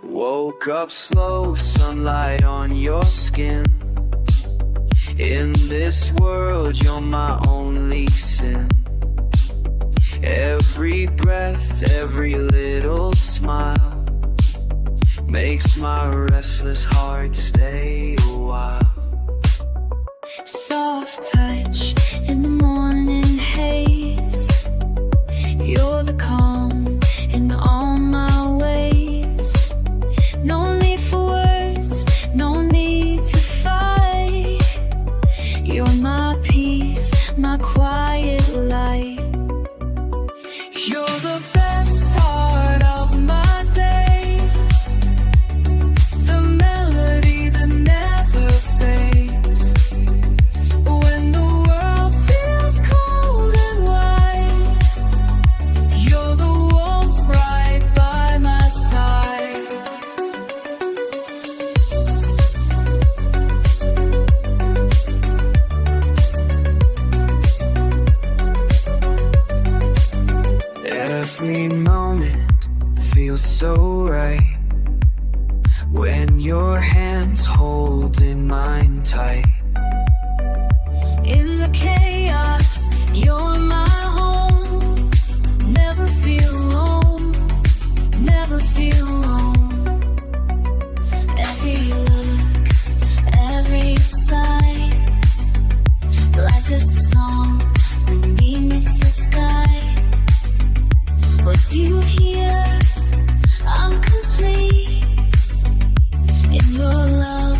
Woke up slow, sunlight on your skin. In this world, you're my only sin. Every breath, every little smile makes my restless heart stay a while. Soft touch in the morning haze. You're the calm in all my ways. No need for words, no need to fight. You're my peace, my quiet light. You're the best part of my day. The melody that never fades. When the world feels cold and white, you're the warmth right by my side. Every moment feels so right when your hands holding mine tight. In the chaos, you're my home. Never feel alone, never feel alone. Every look, every sight, like a song beneath the sky. With you here, I'm complete. In your love,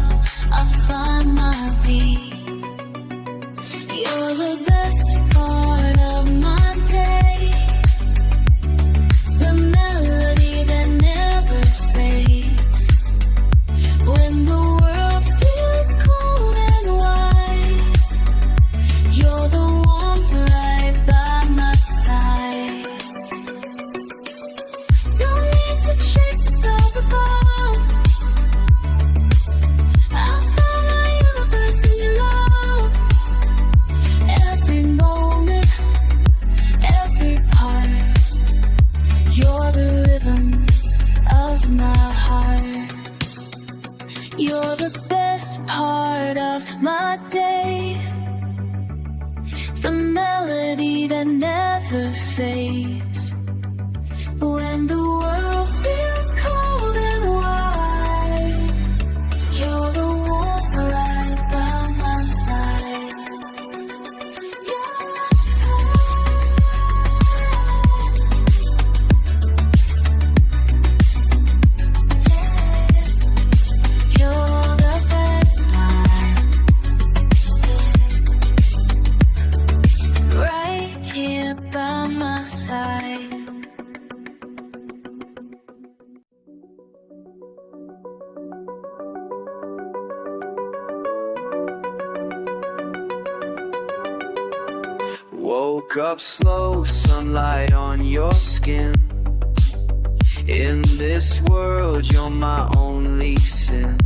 I find my beat. You're the best part of my day. The melody that never fades. When the world feels cold and white, you're the warmth right by my side. No need to chase the stars above. I found my universe in your love. Every moment, every part, you're the rhythm of my heart. You're the best part of my day. The melody that never fades. When the world feels cold and white, you're the warmth right by my side. You're the best part, right here by my side. Woke up slow, sunlight on your skin. In this world, you're my only sin.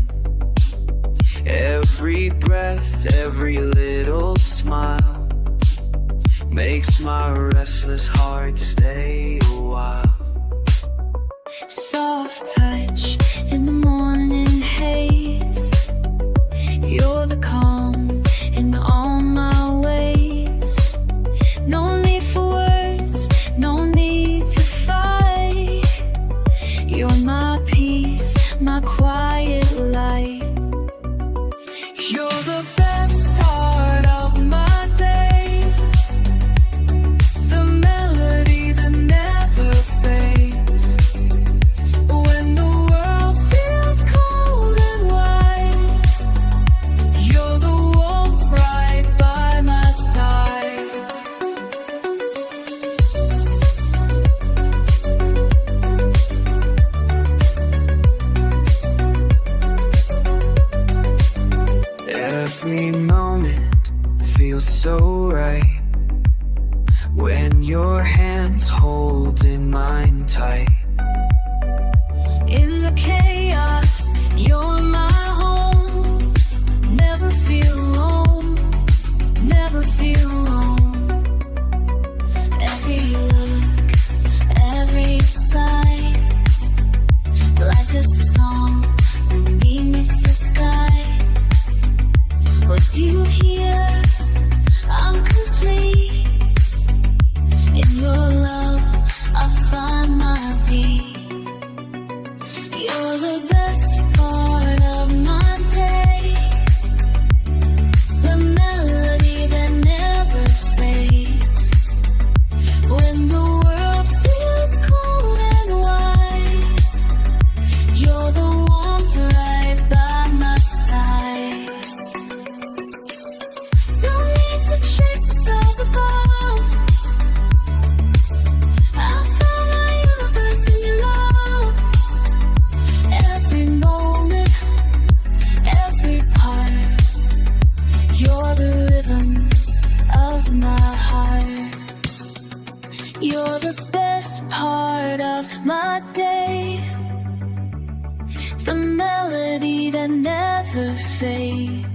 Every breath, every little smile makes my restless heart stay a while. Soft touch in the morning haze. You're the calm in all my ways. No need for words, no need to fight. You're my peace, my quiet light. You're the best part of my day. The melody that never fades. When the world feels cold and white, you're the warmth right by my side. Every moment feels so right when your hands holding mine tight. In the chaos, you're my home. Never feel alone, the best part of my day. The melody that never fades.